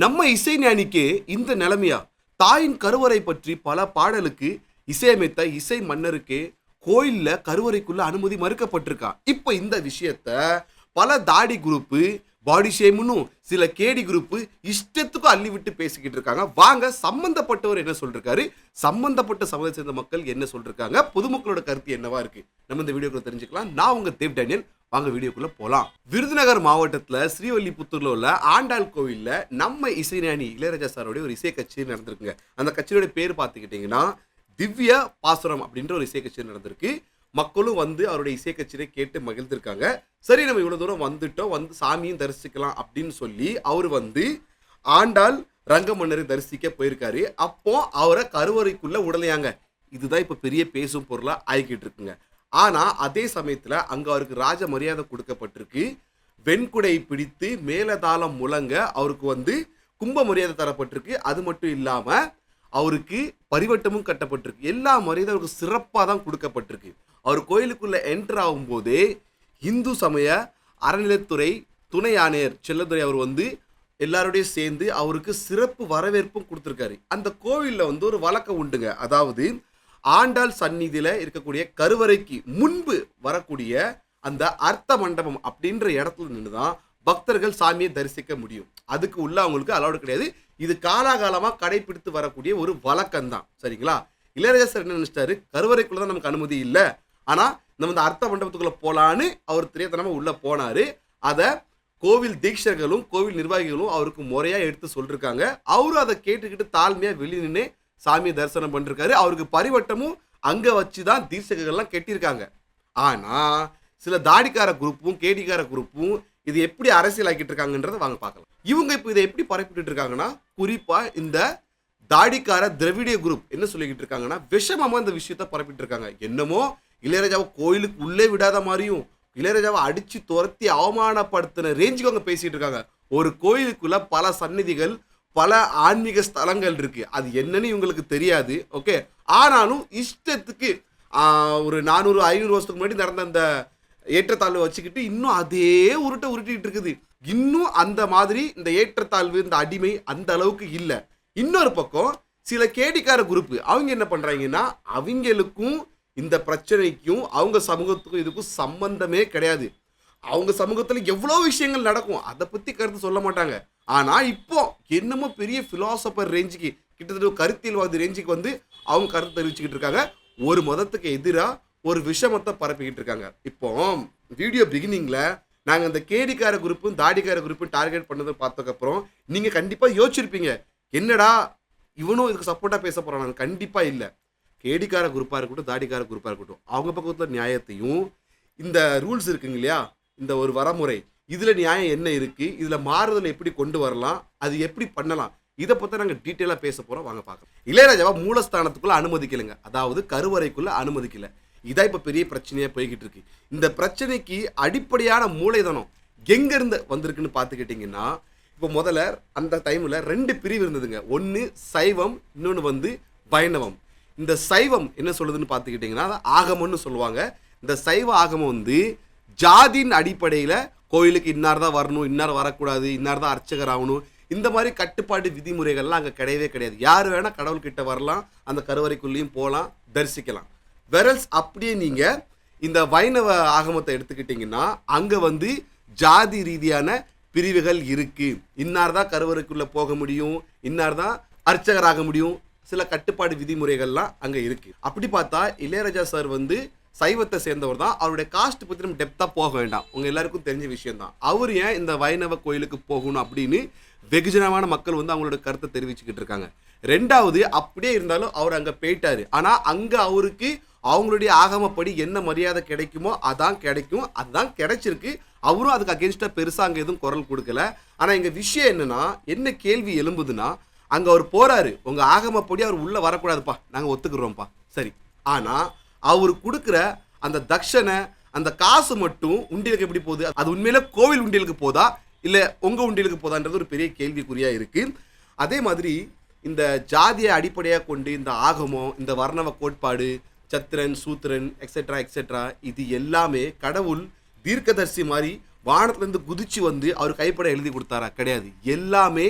நம்ம இசை ஞானிக்கே இந்த நிலைமையா? தாயின் கருவறை பற்றி பல பாடலுக்கு இசையமைத்த இசை மன்னருக்கே கோயில்ல கருவறைக்குள்ள அனுமதி மறுக்கப்பட்டிருக்கா. இப்ப இந்த விஷயத்த பல தாடி குரூப்பு, பாடி ஷேம்னும் சில கேடி குரூப்பு இஷ்டத்துக்கும் அள்ளி விட்டு பேசிக்கிட்டு இருக்காங்க. வாங்க சம்பந்தப்பட்டவர் என்ன சொல்றாரு, சம்பந்தப்பட்ட சமூகத்தை சேர்ந்த மக்கள் என்ன சொல்றாங்க, பொதுமக்களோட கருத்து என்னவா இருக்கு, நம்ம இந்த வீடியோக்குள்ள தெரிஞ்சுக்கலாம். நான் உங்க தேவ் டேனியல். வாங்க வீடியோக்குள்ள போலாம். விருதுநகர் மாவட்டத்துல ஸ்ரீவல்லிபுத்தூர்ல உள்ள ஆண்டாள் கோவில்ல நம்ம இசைஞானி இளையராஜா சாரோட ஒரு இசை கச்சேரி நடந்திருக்குங்க. அந்த கச்சேரியோட பேர் பார்த்துக்கிட்டீங்கன்னா திவ்ய பாசுரம் அப்படின்ற ஒரு இசை கச்சேரி நடந்திருக்கு. மக்களும் வந்து அவருடைய இசை கச்சேரியை கேட்டு மகிழ்ந்திருக்காங்க. சரி, நம்ம இவ்வளவு தூரம் வந்துட்டோம், வந்து சாமியும் தரிசிக்கலாம் அப்படின்னு சொல்லி அவர் வந்து ஆண்டாள் ரங்கமன்னரை தரிசிக்க போயிருக்காரு. அப்போ அவரை கருவறைக்குள்ள உடலையாங்க. இதுதான் இப்ப பெரிய பேசும் பொருளா ஆகிக்கிட்டு இருக்குங்க. ஆனா அதே சமயத்துல அங்க அவருக்கு ராஜ மரியாதை கொடுக்கப்பட்டிருக்கு. வெண்குடை பிடித்து மேலதாளம் முழங்க அவருக்கு வந்து கும்ப மரியாதை தரப்பட்டிருக்கு. அது மட்டும் இல்லாம அவருக்கு பரிவட்டமும் கட்டப்பட்டிருக்கு. எல்லா மரியாதை அவருக்கு சிறப்பாக தான் கொடுக்கப்பட்டிருக்கு. அவர் கோயிலுக்குள்ள என்டர் ஆகும் போதே இந்து சமய அறநிலைத்துறை துணை ஆணையர் செல்லதுரை அவர் வந்து எல்லாரோடையும் சேர்ந்து அவருக்கு சிறப்பு வரவேற்பும் கொடுத்துருக்காரு. அந்த கோவிலில் வந்து ஒரு வழக்கம் உண்டுங்க. அதாவது ஆண்டாள் சந்நிதியில இருக்கக்கூடிய கருவறைக்கு முன்பு வரக்கூடிய அந்த அர்த்த மண்டபம் அப்படின்ற இடத்துல நின்று தான் பக்தர்கள் சாமியை தரிசிக்க முடியும். அதுக்கு உள்ள அவங்களுக்கு அலௌடு கிடையாது. இது காலாகாலமாக கடைபிடித்து வரக்கூடிய ஒரு வழக்கம் தான். சரிங்களா? இளையராஜா சார் என்ன நினைச்சிட்டாரு, கருவறைக்குள்ள தான் நமக்கு அனுமதி இல்லை, ஆனா நம்ம இந்த அர்த்த மண்டபத்துக்குள்ள போலான்னு அவர் தெரியாதனமா உள்ள போனாரு. அதை கோவில் தீட்சர்களும் கோவில் நிர்வாகிகளும் அவருக்கு முறையா எடுத்து சொல்லிருக்காங்க. அவரும் அதை கேட்டுக்கிட்டு தாழ்மையா வெளியே நின்று சாமியை தரிசனம் பண்ணிருக்காரு. அவருக்கு பரிவட்டமும் அங்க வச்சுதான் தீட்சகர்கள்லாம் கெட்டியிருக்காங்க. ஆனா சில தாடிக்கார குரூப்பும் கேடிக்கார குரூப்பும் இது எப்படி அரசியல் ஆக்கிட்டு இருக்காங்கன்றத வாங்க பார்க்கலாம். இவங்க இப்போ இதை எப்படி பரப்பிட்டு இருக்காங்கன்னா, குறிப்பா இந்த தாடிக்கார திராவிடிய குரூப் என்ன சொல்லிக்கிட்டு இருக்காங்கன்னா, விஷமமா இந்த விஷயத்த பரப்பிட்டு இருக்காங்க. என்னமோ இளையராஜாவை கோயிலுக்கு உள்ளே விடாத மாதிரியும் இளையராஜாவை அடிச்சு துரத்தி அவமானப்படுத்தின ரேஞ்சுக்கு அவங்க பேசிட்டு இருக்காங்க. ஒரு கோயிலுக்குள்ள பல சந்நிதிகள், பல ஆன்மீக ஸ்தலங்கள் இருக்கு. அது என்னன்னு இவங்களுக்கு தெரியாது. ஓகே, ஆனாலும் இஷ்டத்துக்கு ஒரு 400-500 வருஷத்துக்கு முன்னாடி நடந்த அந்த ஏற்றத்தாழ்வு வச்சுக்கிட்டு இன்னும் அதே உருட்டிட்டு இருக்குது. இன்னும் அந்த மாதிரி இந்த ஏற்றத்தாழ்வு, இந்த அடிமை அந்த அளவுக்கு இல்லை. இன்னொரு பக்கம் சில கேடிக்கார குரூப் அவங்க என்ன பண்றாங்கன்னா, அவங்களுக்கும் இந்த பிரச்சனைக்கும் அவங்க சமூகத்துக்கும் இதுக்கும் சம்பந்தமே கிடையாது. அவங்க சமூகத்துல எவ்வளவு விஷயங்கள் நடக்கும், அதை பத்தி கருத்து சொல்ல மாட்டாங்க. ஆனா இப்போ என்னமோ பெரிய பிலாசபர் ரேஞ்சுக்கு, கிட்டத்தட்ட கருத்தியல்வாதி ரேஞ்சுக்கு வந்து அவங்க கருத்து தெரிவிச்சுக்கிட்டு இருக்காங்க. ஒரு மதத்துக்கு எதிராக ஒரு விஷமத்தை பரப்பிக்கிட்டு இருக்காங்க. இப்போ வீடியோ பிகினிங்ல நாங்கள் அந்த கேடிக்கார குரூப்பும் தாடிக்கார குரூப்பும் டார்கெட் பண்ணதை பார்த்ததுக்கப்புறம் நீங்கள் கண்டிப்பாக யோசிச்சிருப்பீங்க, என்னடா இவனும் இதுக்கு சப்போர்ட்டாக பேச போகிறான். கண்டிப்பாக இல்லை. கேடிக்கார குரூப்பாக இருக்கட்டும், தாடிக்கார குரூப்பாக இருக்கட்டும், அவங்க பக்கத்தில் நியாயத்தையும் இந்த ரூல்ஸ் இருக்குங்க இல்லையா, இந்த ஒரு வரமுறை, இதில் நியாயம் என்ன இருக்குது, இதில் மாறுதல் எப்படி கொண்டு வரலாம், அது எப்படி பண்ணலாம், இதை பற்றி நாங்கள் டீட்டெயிலாக பேச போகிறோம். வாங்க பார்க்கலாம். இளையராஜாவை மூலஸ்தானத்துக்குள்ளே அனுமதிக்கலைங்க. அதாவது கருவறைக்குள்ளே அனுமதிக்கலை. இதான் இப்போ பெரிய பிரச்சனையாக போய்கிட்டு இருக்கு. இந்த பிரச்சனைக்கு அடிப்படையான மூளைதனம் எங்கேருந்து வந்திருக்குன்னு பார்த்துக்கிட்டிங்கன்னா, இப்போ முதல்ல அந்த டைமில் 2 பிரிவு இருந்ததுங்க. ஒன்று சைவம், இன்னொன்று வந்து வைணவம். இந்த சைவம் என்ன சொல்லுதுன்னு பார்த்துக்கிட்டிங்கன்னா ஆகமம்னு சொல்லுவாங்க. இந்த சைவ ஆகமம் வந்து ஜாதியின் அடிப்படையில் கோயிலுக்கு இன்னார் தான் வரணும், இன்னார் வரக்கூடாது, இன்னார் தான் அர்ச்சகர் ஆகணும், இந்த மாதிரி கட்டுப்பாடு விதிமுறைகள்லாம் அங்கே கிடையவே கிடையாது. யார் வேணால் கடவுள்கிட்ட வரலாம், அந்த கருவறைக்குள்ளேயும் போகலாம், தரிசிக்கலாம். வெரல்ஸ் அப்படியே நீங்கள் இந்த வைணவ ஆகமத்தை எடுத்துக்கிட்டிங்கன்னா அங்கே வந்து ஜாதி ரீதியான பிரிவுகள் இருக்குது. இன்னார் தான் கருவறைக்குள்ளே போக முடியும், இன்னார் தான் அர்ச்சகராக முடியும், சில கட்டுப்பாடு விதிமுறைகள்லாம் அங்கே இருக்குது. அப்படி பார்த்தா இளையராஜா சார் வந்து சைவத்தை சேர்ந்தவர் தான். அவருடைய காஸ்ட் பற்றி நம்ம டெப்த்தாக போக வேண்டாம், உங்கள் எல்லாருக்கும் தெரிஞ்ச விஷயம் தான். அவர் ஏன் இந்த வைணவ கோயிலுக்கு போகணும் அப்படின்னு வெகுஜனமான மக்கள் வந்து அவங்களோட கருத்தை தெரிவிச்சுக்கிட்டு இருக்காங்க. ரெண்டாவது, அப்படியே இருந்தாலும் அவர் அங்கே போயிட்டாரு. ஆனால் அங்கே அவருக்கு அவங்களுடைய ஆகமப்படி என்ன மரியாதை கிடைக்குமோ அதான் கிடைக்கும், அதுதான் கிடைச்சிருக்கு. அவரும் அதுக்கு அகேன்ஸ்டாக பெருசாக அங்கே எதுவும் குரல் கொடுக்கல. ஆனால் எங்கள் விஷயம் என்னன்னா, என்ன கேள்வி எழும்புதுன்னா, அங்கே அவர் போகிறாரு, உங்கள் ஆகமப்படி அவர் உள்ளே வரக்கூடாதுப்பா, நாங்கள் ஒத்துக்கிறோம்ப்பா, சரி. ஆனால் அவர் கொடுக்குற அந்த தட்சணை, அந்த காசு மட்டும் உண்டியலுக்கு எப்படி போகுது? அது உண்மையில கோவில் உண்டியலுக்கு போதா இல்லை உங்கள் உண்டியலுக்கு போதான்றது ஒரு பெரிய கேள்விக்குறியாக இருக்குது. அதே மாதிரி இந்த ஜாதியை அடிப்படையாக கொண்டு இந்த ஆகமம், இந்த வர்ணவ கோட்பாடு, சத்திரன் சூத்திரன் எக்ஸெட்ரா எக்ஸெட்ரா, இது எல்லாமே கடவுள் தீர்க்கதரிசி மாதிரி வானத்துலேருந்து குதிச்சு வந்து அவர் கைப்பட எழுதி கொடுத்தாரா? கிடையாது. எல்லாமே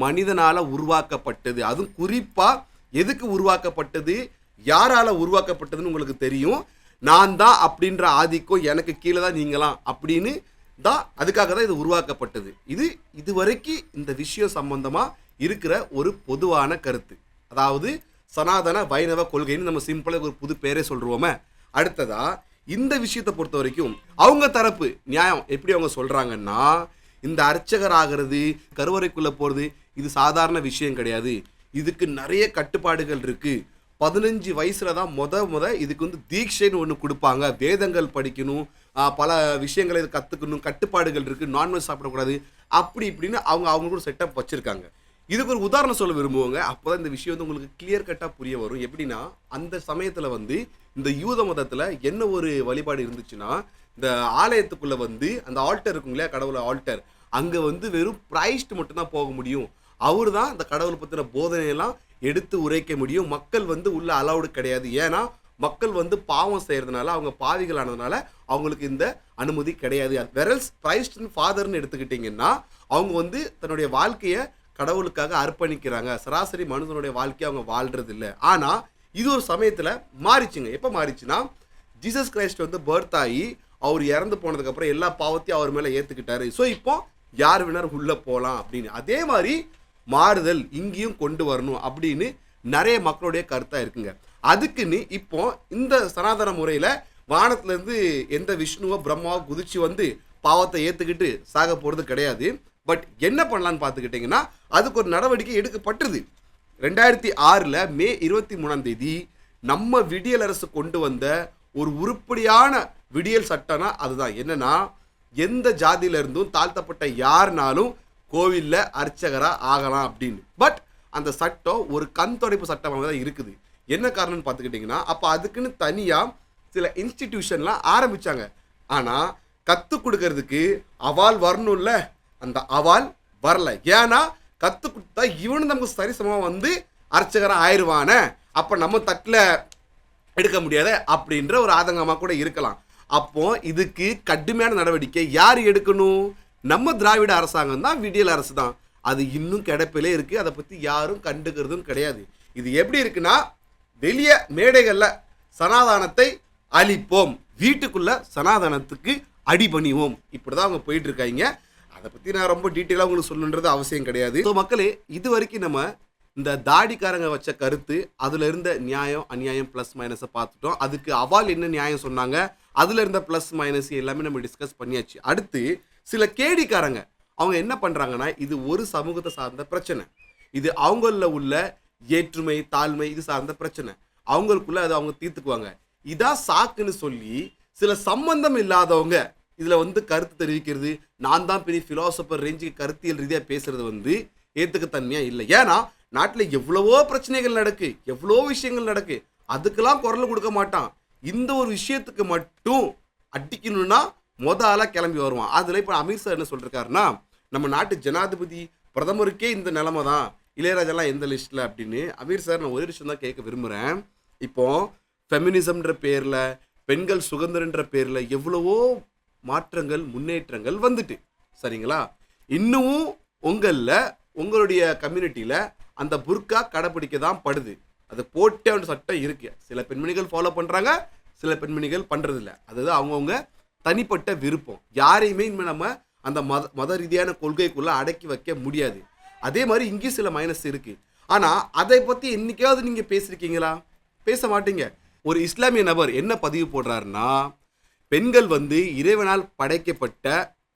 மனிதனால உருவாக்கப்பட்டது. அதுவும் குறிப்பா எதுக்கு உருவாக்கப்பட்டது, யாரால உருவாக்கப்பட்டதுன்னு உங்களுக்கு தெரியும். நான் தான் அப்படின்ற ஆதிக்கம், எனக்கு கீழே தான் நீங்களாம் அப்படின்னு தான், அதுக்காக தான் இது உருவாக்கப்பட்டது. இது வரைக்கும் இந்த விஷயம் சம்பந்தமா இருக்கிற ஒரு பொதுவான கருத்து. அதாவது சனாதன வைணவ கொள்கைன்னு நம்ம சிம்பிளா ஒரு புது பேரே சொல்றோமே. அடுத்ததா இந்த விஷயத்தை பொறுத்த வரைக்கும் அவங்க தரப்பு நியாயம் எப்படி அவங்க சொல்றாங்கன்னா, இந்த அர்ச்சகர் ஆகிறது, கருவறைக்குள்ள போறது இது சாதாரண விஷயம் கிடையாது. இதுக்கு நிறைய கட்டுப்பாடுகள் இருக்கு. 15 வயசுல தான் முத இதுக்கு வந்து தீட்சைன்னு ஒன்று கொடுப்பாங்க. வேதங்கள் படிக்கணும், பல விஷயங்களை கற்றுக்கணும், கட்டுப்பாடுகள் இருக்கு, நான்வெஜ் சாப்பிடக்கூடாது, அப்படி இப்படின்னு அவங்க கூட செட்டப் வச்சிருக்காங்க. இதுக்கு ஒரு உதாரணம் சொல்ல விரும்புவாங்க. அப்போதான் இந்த விஷயம் வந்து உங்களுக்கு கிளியர் கட்டாக புரிய வரும். எப்படின்னா, அந்த சமயத்தில் வந்து இந்த யூத மதத்தில் என்ன ஒரு வழிபாடு இருந்துச்சுன்னா, இந்த ஆலயத்துக்குள்ள வந்து அந்த ஆல்டர் இருக்கும் இல்லையா, கடவுளை ஆல்டர், அங்கே வந்து வெறும் பிரைஸ்ட் மட்டும்தான் போக முடியும். அவர் தான் இந்த கடவுளை பற்றின போதனையெல்லாம் எடுத்து உரைக்க முடியும். மக்கள் வந்து உள்ள அலவுடு கிடையாது. ஏன்னா மக்கள் வந்து பாவம் செய்யறதுனால, அவங்க பாவிகள் ஆனதுனால அவங்களுக்கு இந்த அனுமதி கிடையாது. வெரல்ஸ் கிரைஸ்ட் ஃபாதர்னு எடுத்துக்கிட்டிங்கன்னா, அவங்க வந்து தன்னுடைய வாழ்க்கையை கடவுளுக்காக அர்ப்பணிக்கிறாங்க. சராசரி மனிதனுடைய வாழ்க்கையை அவங்க வாழ்றது இல்லை. ஆனால் இது ஒரு சமயத்தில் மாறிச்சுங்க. எப்போ மாறிச்சுன்னா, ஜீசஸ் கிரைஸ்ட் வந்து பர்த் ஆகி அவர் இறந்து போனதுக்கப்புறம் எல்லா பாவத்தையும் அவர் மேலே ஏற்றுக்கிட்டாரு. ஸோ இப்போ யார் வேணாலும் உள்ளே போகலாம் அப்படின்னு. அதே மாதிரி மாறுதல் இங்கேயும் கொண்டு வரணும் அப்படின்னு நிறைய மக்களுடைய கருத்தாக இருக்குங்க. அதுக்குன்னு இப்போ இந்த சனாதன முறையில் வானத்துலேருந்து எந்த விஷ்ணுவோ பிரம்மாவோ குதிச்சு வந்து பாவத்தை ஏற்றுக்கிட்டு சாக போகிறது கிடையாது. பட் என்ன பண்ணலான்னு பார்த்துக்கிட்டிங்கன்னா, அதுக்கு ஒரு நடவடிக்கை எடுக்கப்பட்டது. 2006 மே 23 நம்ம விடியல் அரசு கொண்டு வந்த ஒரு உருப்படியான விடியல் சட்டம்னா அதுதான். என்னன்னா, எந்த ஜாதியில இருந்தும் தாழ்த்தப்பட்ட யாருனாலும் கோவிலில் அர்ச்சகராக ஆகலாம் அப்படின்னு. பட் அந்த சட்டம் ஒரு கண் துடைப்பு சட்டமாக தான் இருக்குது. என்ன காரணம்னு பார்த்துக்கிட்டிங்கன்னா, அப்போ அதுக்குன்னு தனியாக சில இன்ஸ்டிடியூஷன்லாம் ஆரம்பித்தாங்க. ஆனால் கற்றுக் கொடுக்கறதுக்கு அவால் வரணும்ல, அந்த அவால் வரல. ஏன்னா கற்றுக் கொடுத்தா இவனு நமக்கு சரிசமமாக வந்து அர்ச்சகராக ஆயிடுவானே, அப்போ நம்ம தட்டில் எடுக்க முடியாத அப்படின்ற ஒரு ஆதங்கமாக கூட இருக்கலாம். அப்போ இதுக்கு கடுமையான நடவடிக்கை யார் எடுக்கணும்? நம்ம திராவிட அரசாங்கம் தான், விடியல் அரசு தான். அது இன்னும் கிடப்பிலே இருக்குது. அதை பற்றி யாரும் கண்டுக்கிறதும் கிடையாது. இது எப்படி இருக்குன்னா, வெளியே மேடைகளில் சனாதானத்தை அழிப்போம், வீட்டுக்குள்ள சனாதானத்துக்கு அடிபணிவோம், இப்படி தான் அவங்க போயிட்டு இருக்காங்க. அதை பற்றி நான் ரொம்ப டீட்டெயிலாக உங்களுக்கு சொல்லணுன்றது அவசியம் கிடையாது. ஸோ மக்களே, இது வரைக்கும் நம்ம இந்த தாடிக்காரங்க வச்ச கருத்து, அதில் இருந்த நியாயம் அநியாயம் ப்ளஸ் மைனஸை பார்த்துட்டோம். அதுக்கு அவால் என்ன நியாயம் சொன்னாங்க, அதில் இருந்த ப்ளஸ் மைனஸ் எல்லாமே நம்ம டிஸ்கஸ் பண்ணியாச்சு. அடுத்து சில கேடிக்காரங்க அவங்க என்ன பண்ணுறாங்கன்னா, இது ஒரு சமூகத்தை சார்ந்த பிரச்சனை, இது அவங்களில் உள்ள ஏற்றுமை தாழ்மை இது சார்ந்த பிரச்சனை, அவங்களுக்குள்ள அதை அவங்க தீர்த்துக்குவாங்க. இதான் சாக்குன்னு சொல்லி சில சம்பந்தம் இல்லாதவங்க இதில் வந்து கருத்து தெரிவிக்கிறது, நான் தான் பெரிய ஃபிலாசபர் ரேஞ்சுக்கு கருத்தியல் ரீதியாக பேசுறது வந்து ஏற்றுக்கத்தன்மையாக இல்லை. ஏன்னா நாட்டில் எவ்வளவோ பிரச்சனைகள் நடக்கு, எவ்வளோ விஷயங்கள் நடக்கு, அதுக்கெல்லாம் குரல் கொடுக்க மாட்டான். இந்த ஒரு விஷயத்துக்கு மட்டும் அடிக்கணும்னா ஆளாக கிளம்பி வருவான். அதில் இப்போ அமீர் சார் என்ன சொல்லிருக்காருன்னா, நம்ம நாட்டு ஜனாதிபதி பிரதமருக்கே இந்த நிலைமை தான், இளையராஜெல்லாம் எந்த லிஸ்ட்டில் அப்படின்னு. அமீர் சார், நான் ஒரு விஷயம் தான் கேட்க விரும்புகிறேன். இப்போ ஃபெமினிசம்ன்ற பேரில், பெண்கள் சுதந்திரன்ற பேரில் எவ்வளவோ மாற்றங்கள் முன்னேற்றங்கள் வந்துட்டு, சரிங்களா? இன்னும் உங்களுடைய கம்யூனிட்டியில் அந்த புர்கா கடைப்பிடிக்க தான் படுது. அது போட்டே ஒரு சட்டம் இருக்கு. சில பெண்மணிகள் ஃபாலோ பண்ணுறாங்க, சில பெண்மணிகள் பண்ணுறதில்ல. அதுதான் அவங்கவுங்க தனிப்பட்ட விருப்பம். யாரையுமே இனிமேல் நம்ம அந்த மத ரீதியான கொள்கைக்குள்ளே அடக்கி வைக்க முடியாது. அதே மாதிரி இங்கேயும் சில மைனஸ் இருக்குது. ஆனால் அதை பற்றி என்னைக்காவது நீங்கள் பேசியிருக்கீங்களா? பேச மாட்டீங்க. ஒரு இஸ்லாமிய நபர் என்ன பதிவு போடுறாருன்னா, பெண்கள் வந்து இறைவனால் படைக்கப்பட்ட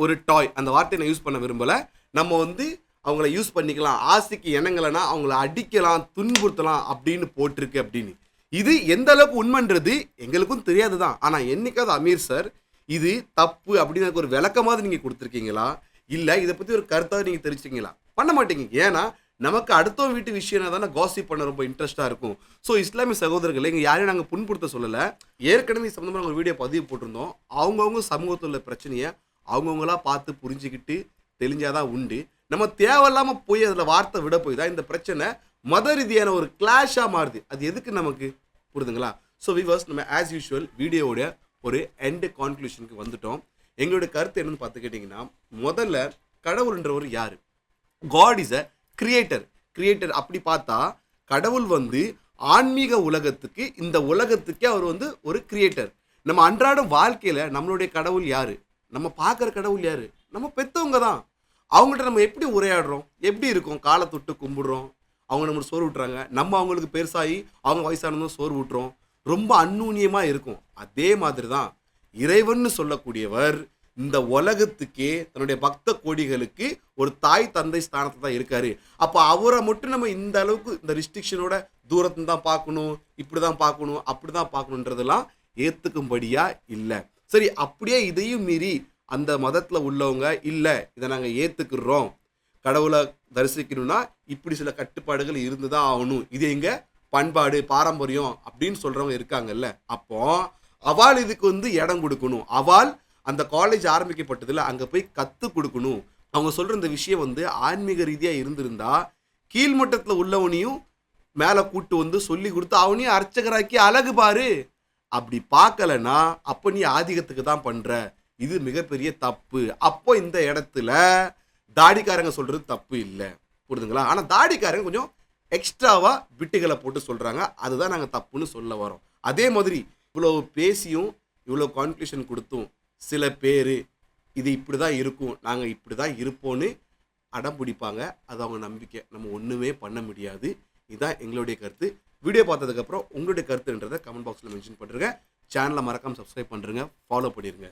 ஒரு டாய், அந்த வார்த்தையை நான் யூஸ் பண்ண விரும்பலை, நம்ம வந்து அவங்கள யூஸ் பண்ணிக்கலாம், ஆசைக்கு இணங்கலைன்னா அவங்கள அடிக்கலாம், துன்புறுத்தலாம் அப்படின்னு போட்டிருக்கு அப்படின்னு. இது எந்த அளவுக்கு உண்மைன்றது எங்களுக்கும் தெரியாது தான். ஆனால் என்னைக்காவது அமீர் சார் இது தப்பு அப்படின்னு ஒரு விளக்கமாவது நீங்கள் கொடுத்துருக்கீங்களா? இல்லை இதை பற்றி ஒரு கருத்தாவது நீங்கள் தெரிவிச்சிங்களா? பண்ண மாட்டீங்க. ஏன்னா நமக்கு அடுத்தவங்க வீட்டு விஷயம் தானே காசிப் பண்ண ரொம்ப இன்ட்ரெஸ்ட்டாக இருக்கும். ஸோ இஸ்லாமிய சகோதரர்களை இங்கே யாரையும் நாங்கள் புண்படுத்த சொல்லலை. ஏற்கனவே சம்மந்தமாக ஒரு வீடியோ பதிவு போட்டிருந்தோம். அவங்கவுங்க சமூகத்தில் உள்ள பிரச்சனையை அவங்கவுங்களா பார்த்து புரிஞ்சுக்கிட்டு தெளிஞ்சாதான் உண்டு. நம்ம தேவையில்லாமல் போய் அதில் வார்த்தை விட போய் தான் இந்த பிரச்சனை மத ரீதியான ஒரு கிளாஷாக மாறுது. அது எதுக்கு நமக்கு புரிதுங்களா? ஸோ விவர்ஸ், நம்ம ஆஸ் யூஷுவல் வீடியோவோட ஒரு எண்டு கான்க்ளூஷனுக்கு வந்துட்டோம். எங்களுடைய கருத்து என்னன்னு பார்த்துக்கிட்டிங்கன்னா, முதல்ல கடவுள்ன்றவர் யார்? காட் இஸ் அ கிரியேட்டர் அப்படி பார்த்தா கடவுள் வந்து ஆன்மீக உலகத்துக்கு, இந்த உலகத்துக்கே அவர் வந்து ஒரு கிரியேட்டர். நம்ம அன்றாட வாழ்க்கையில நம்மளுடைய கடவுள் யாரு? நம்ம பார்க்குற கடவுள் யாரு? நம்ம பெத்தவங்க தான். அவங்கள்ட்ட நம்ம எப்படி உரையாடுறோம்? எப்படி இருக்கோம்? காலை தொட்டு கும்பிடுறோம். அவங்க நம்மளுக்கு சோறு ஊட்டுறாங்க. நம்ம அவங்களுக்கு பெருசாகி அவங்க வயசானதும் சோறு ஊட்டுறோம். ரொம்ப அந்நுண்ணியமா இருக்கும். அதே மாதிரி தான் இறைவன்னு சொல்லக்கூடியவர் இந்த உலகத்துக்கே, தன்னுடைய பக்த கோடிகளுக்கு ஒரு தாய் தந்தை ஸ்தானத்துல தான் இருக்காரு. அப்ப அவரை மட்டும் நம்ம இந்த அளவுக்கு இந்த ரிஸ்ட்ரிக்ஷனோட தூரத்துல தான் பார்க்கணும், இப்படிதான் பார்க்கணும், அப்படிதான் பார்க்கணுன்றதெல்லாம் ஏத்துக்கும்படியா இல்ல. சரி, அப்படியே இதையும் மீறி அந்த மதத்துல உள்ளவங்க இல்ல, இதை நாங்க ஏத்துக்கிறோம், கடவுளை தரிசிக்கணும்னா இப்படி சில கட்டுப்பாடுகள் இருந்துதான் ஆகணும், இது எங்க பண்பாடு பாரம்பரியம் அப்படின்னு சொல்றவங்க இருக்காங்கல்ல. அப்போ அவாள் இதுக்கு வந்து இடம் கொடுக்கணும். அவாள் அந்த காலேஜ் ஆரம்பிக்கப்பட்டதுல அங்க போய் கத்து கொடுக்கணும். அவங்க சொல்ற இந்த விஷயம் வந்து ஆன்மீக ரீதியா இருந்திருந்தா கீழ்மட்டத்துல உள்ளவனையும் மேல கூட்டு வந்து சொல்லி கொடுத்து அவனையும் அர்ச்சகராக்கி அழகு பாரு. அப்படி பார்க்கலனா அப்ப நீ ஆதிக்கத்துக்கு தான் பண்ற, இது மிகப்பெரிய தப்பு. அப்போ இந்த இடத்துல தாடிக்காரங்க சொல்றது தப்பு இல்லை, புரியுதுங்களா? ஆனா தாடிக்காரங்க கொஞ்சம் எக்ஸ்ட்ராவா விட்டுகளை போட்டு சொல்றாங்க, அதுதான் நாங்க தப்புன்னு சொல்ல வரோம். அதே மாதிரி இவ்வளவு பேசியும் இவ்வளவு கான்க்ளூஷன் கொடுத்தும் சில பேர் இது இப்படி தான் இருக்கும், நாங்கள் இப்படி தான் இருப்போன்னு அடம் பிடிப்பாங்க. அது அவங்க நம்பிக்கை, நம்ம ஒன்றுமே பண்ண முடியாது. இதுதான் எங்களுடைய கருத்து. வீடியோ பார்த்ததுக்கப்புறம் உங்களுடைய கருத்துன்றதை கமெண்ட் பாக்ஸில் மென்ஷன் பண்ணுறேங்க. சேனலை மறக்காமல் சப்ஸ்கிரைப் பண்ணுறேங்க, ஃபாலோ பண்ணிடுங்க.